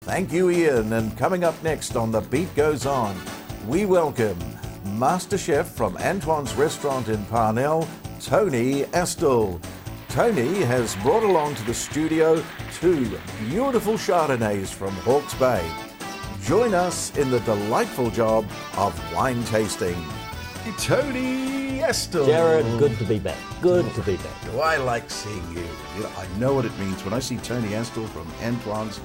Thank you, Ian. And coming up next on The Beat Goes On, we welcome Master Chef from Antoine's restaurant in Parnell, Tony Astle. Tony has brought along to the studio 2 beautiful Chardonnays from Hawke's Bay. Join us in the delightful job of wine tasting. Tony Astle. Jared, good to be back. Good to be back. Do I like seeing you? I know what it means. When I see Tony Astle from Antoine's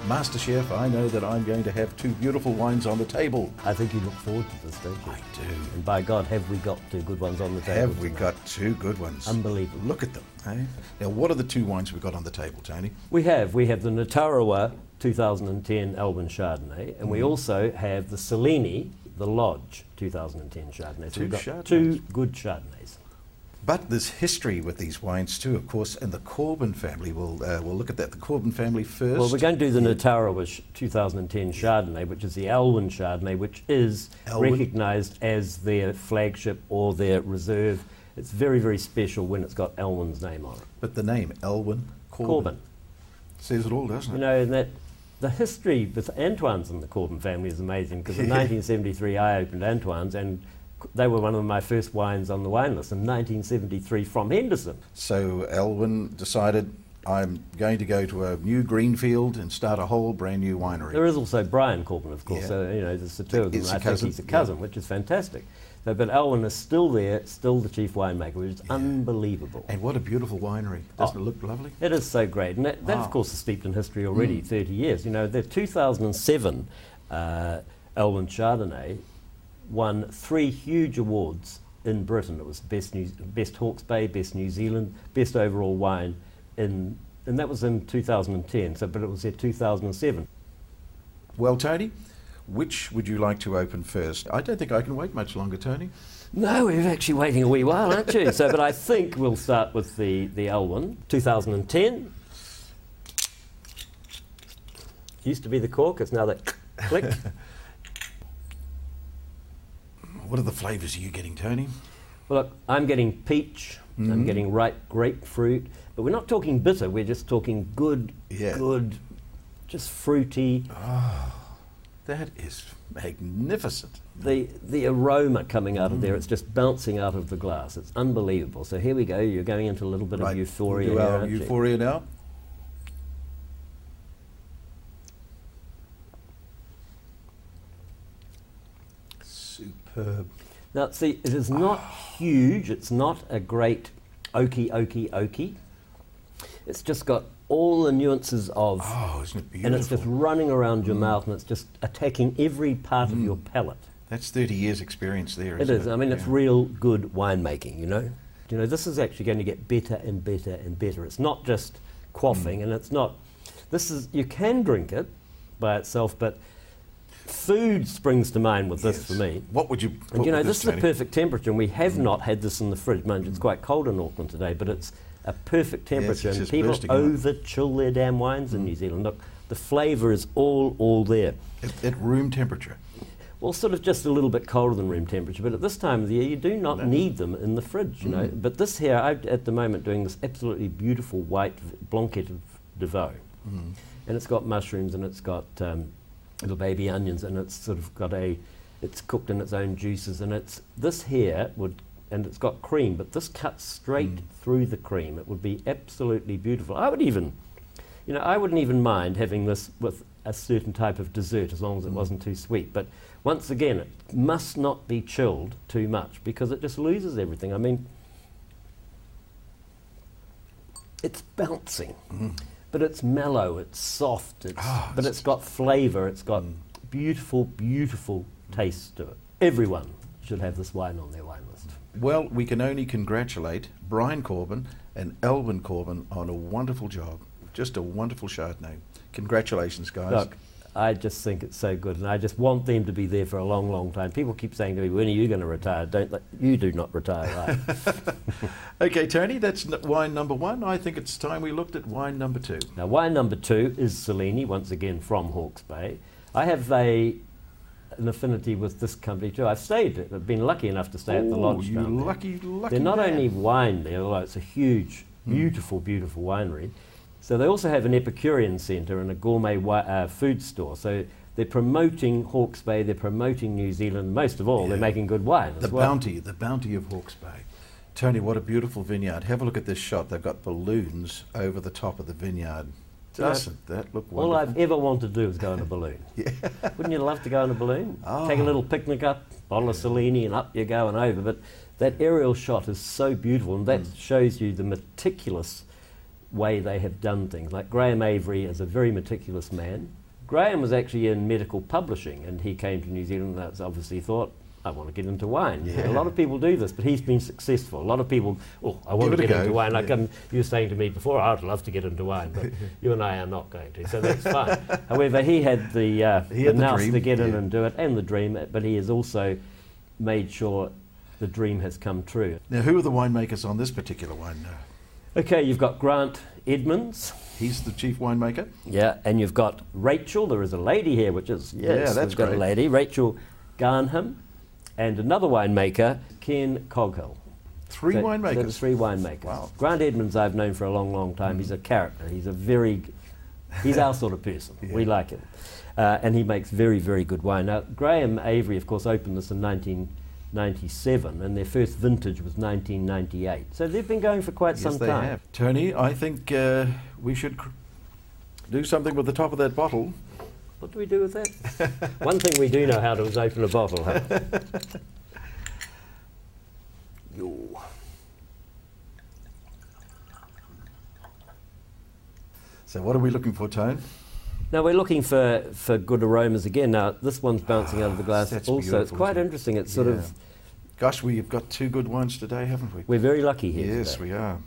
Master Chef, I know that I'm going to have 2 beautiful wines on the table. I think you look forward to this, don't you? I do. And by God, have we got 2 good ones on the table? Have we got 2 good ones? Unbelievable. Look at them. Eh? Now, what are the 2 wines we've got on the table, Tony? We have the Ngatarawa 2010 Alwyn Chardonnay, and we also have the Sileni, the Lodge 2010 Chardonnay. So we've got 2 good Chardonnays. But there's history with these wines too, of course, and the Corbin family. We'll look at that. The Corbin family first. Well, we're going to do the Ngatarawa 2010 Chardonnay, which is the Alwyn Chardonnay, which is recognised as their flagship or their reserve. It's very, very special when it's got Alwyn's name on it. But the name, Alwyn Corbin. Says it all, doesn't it? You know, and that the history with Antoines and the Corbin family is amazing, because in 1973 I opened Antoines, and they were one of my first wines on the wine list in 1973 from Henderson. So Alwyn decided, I'm going to go to a new greenfield and start a whole brand new winery. There is also Brian Corbin, of course, so you know, there's the 2 of them. I think he's a cousin, which is fantastic. So, but Alwyn is still there, still the chief winemaker, which is unbelievable. And what a beautiful winery. Doesn't it look lovely? It is so great. And that of course, is steeped in history already, 30 years. You know, the 2007 Alwyn Chardonnay won 3 huge awards in Britain. It was Best Hawke's Bay, Best New Zealand, Best Overall Wine, and that was in 2010, but it was there 2007. Well, Tony, which would you like to open first? I don't think I can wait much longer, Tony. No, we're actually waiting a wee while, aren't you? But I think we'll start with the Alwyn 2010. Used to be the cork, it's now the click. What are the flavours are you getting, Tony? Well, look, I'm getting peach, I'm getting ripe grapefruit, but we're not talking bitter, we're just talking good, just fruity. Oh, that is magnificent. The aroma coming out of there, it's just bouncing out of the glass. It's unbelievable. So here we go, you're going into a little bit of euphoria. We'll do our euphoria now. Superb. Now, see, it is not huge. It's not a great oaky. It's just got all the nuances of... Oh, isn't it beautiful? And it's just running around your mouth, and it's just attacking every part of your palate. That's 30 years experience there, isn't it? It is. I mean, it's real good winemaking, you know. You know, this is actually going to get better and better and better. It's not just quaffing, and it's not... You can drink it by itself, but... Food springs to mind with this for me. What would you put And you know, with this is a perfect temperature, and we have not had this in the fridge. Mind you, it's quite cold in Auckland today, but it's a perfect temperature, and people over-chill their damn wines in New Zealand. Look, the flavour is all there. At room temperature? Well, sort of just a little bit colder than room temperature, but at this time of the year, you do not need them in the fridge, you know. But this here, I'm at the moment doing this absolutely beautiful white Blanquette de Vaux. And it's got mushrooms, and it's got... little baby onions, and it's sort of got it's cooked in its own juices, and this here and it's got cream, but this cuts straight through the cream. It would be absolutely beautiful. I wouldn't even mind having this with a certain type of dessert, as long as it wasn't too sweet. But once again, it must not be chilled too much, because it just loses everything. I mean, it's bouncing. But it's mellow, it's soft, but it's got flavour, it's got beautiful, beautiful taste to it. Everyone should have this wine on their wine list. Well, we can only congratulate Brian Corbin and Alwyn Corbin on a wonderful job. Just a wonderful Chardonnay. Congratulations, guys. Look, I just think it's so good, and I just want them to be there for a long, long time. People keep saying to me, when are you going to retire? You do not retire, right? Okay, Tony, that's wine number 1. I think it's time we looked at wine number 2. Now, wine number 2 is Sileni, once again from Hawke's Bay. I have an affinity with this company too. I've been lucky enough to stay at the lodge. You lucky They're not man. only wine there, although it's a huge, beautiful, beautiful winery. So they also have an Epicurean centre and a gourmet food store. So they're promoting Hawke's Bay, they're promoting New Zealand. Most of all, they're making good wine as well. The bounty of Hawke's Bay. Tony, what a beautiful vineyard. Have a look at this shot. They've got balloons over the top of the vineyard. Doesn't that look wonderful? All I've ever wanted to do is go on a balloon. Wouldn't you love to go on a balloon? Take a little picnic up, bottle of Sileni, and up you go and over. But that aerial shot is so beautiful, and that shows you the meticulous way they have done things. Like Graeme Avery is a very meticulous man. Graeme was actually in medical publishing, and he came to New Zealand and that's obviously thought, I want to get into wine. A lot of people do this, but he's been successful. A lot of people, I want to get into wine. Like you were saying to me before, I'd love to get into wine, but you and I are not going to, so that's fine. However, he had the nous to get in and do it, and the dream, but he has also made sure the dream has come true. Now, who are the winemakers on this particular wine? Okay, you've got Grant Edmonds. He's the chief winemaker? Yeah, and you've got Rachel. There is a lady here, which is, that's we've got great. a lady, Rachel Garnham. And another winemaker, Ken Coghill. Three winemakers? There's 3 winemakers. Wow. Grant Edmonds I've known for a long, long time. He's a character. He's our sort of person. We like him. And he makes very, very good wine. Now, Graeme Avery, of course, opened this in 1997, and their first vintage was 1998. So they've been going for quite some time. Yes, they have. Tony, I think we should do something with the top of that bottle. What do we do with that? One thing we do know how to is open a bottle. Huh? So what are we looking for, Tone? Now we're looking for good aromas again. Now this one's bouncing out of the glass also. It's quite interesting. It's sort of... Gosh, we've got 2 good wines today, haven't we? We're very lucky here Yes, today. we are.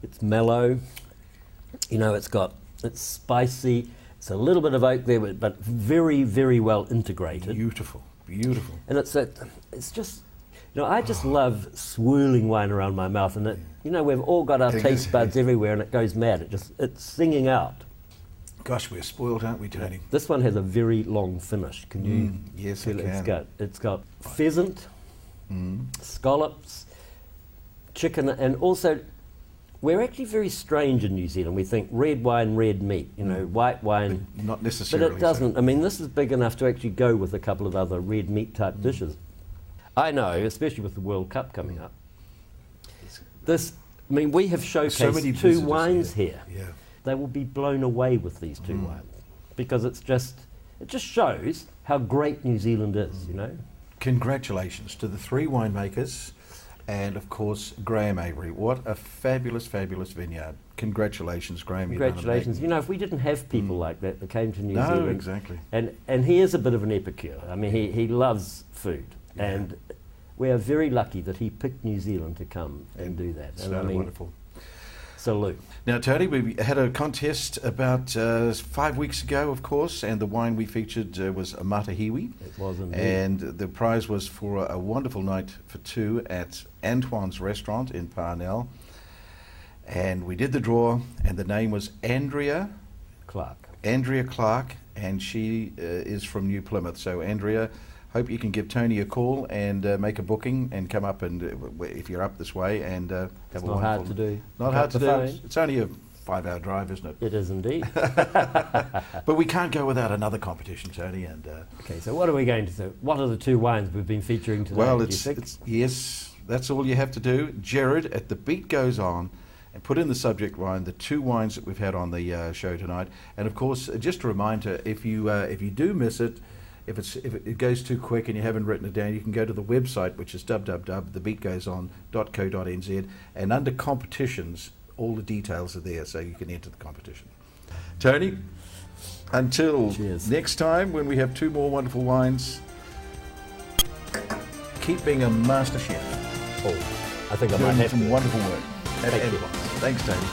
It's mellow, you know, it's spicy, it's a little bit of oak there, but very, very well integrated. Beautiful, beautiful. And it's just, you know, I just love swirling wine around my mouth, and you know, we've all got our taste buds everywhere, and it goes mad. It's singing out. Gosh, we're spoiled, aren't we, Tony? This one has a very long finish. Can you? Yes, feel I it? can. It's got pheasant, scallops, chicken, and also. We're actually very strange in New Zealand. We think red wine, red meat, you know, white wine. But not necessarily. But it doesn't. So. I mean, this is big enough to actually go with a couple of other red meat type dishes. I know, especially with the World Cup coming up. We have showcased 2 wines here. Yeah. They will be blown away with these 2 wines because it just shows how great New Zealand is, you know. Congratulations to the 3 winemakers. And of course, Graeme Avery. What a fabulous, fabulous vineyard. Congratulations, Graeme. Congratulations. You know, if we didn't have people like that came to New Zealand. No, exactly. And he is a bit of an epicure. I mean, he loves food. Yeah. And we are very lucky that he picked New Zealand to come and do that. And I mean, wonderful. Salute. Now, Tony, we had a contest about 5 weeks ago, of course, and the wine we featured was a Matahiwi. It was indeed. And the prize was for a wonderful night for 2 at Antoine's restaurant in Parnell. And we did the draw, and the name was Andrea Clark. Andrea Clark, and she is from New Plymouth. So, Andrea, hope you can give Tony a call and make a booking and come up, and if you're up this way, and have it's a not hard to do. Not hard to do. It's only a 5-hour drive, isn't it? It is indeed. But we can't go without another competition, Tony. And okay, so what are we going to do? What are the 2 wines we've been featuring today? Well, yes, that's all you have to do. Jared, at The Beat Goes On, and put in the subject line the 2 wines that we've had on the show tonight. And of course, just a reminder, if you do miss it, if it goes too quick and you haven't written it down, you can go to the website, which is www.thebeatgoeson.co.nz, and under competitions, all the details are there, so you can enter the competition. Tony, until next time, when we have 2 more wonderful wines, keep being a master chef. I think I might have some wonderful work. Thank you. Thanks, Tony.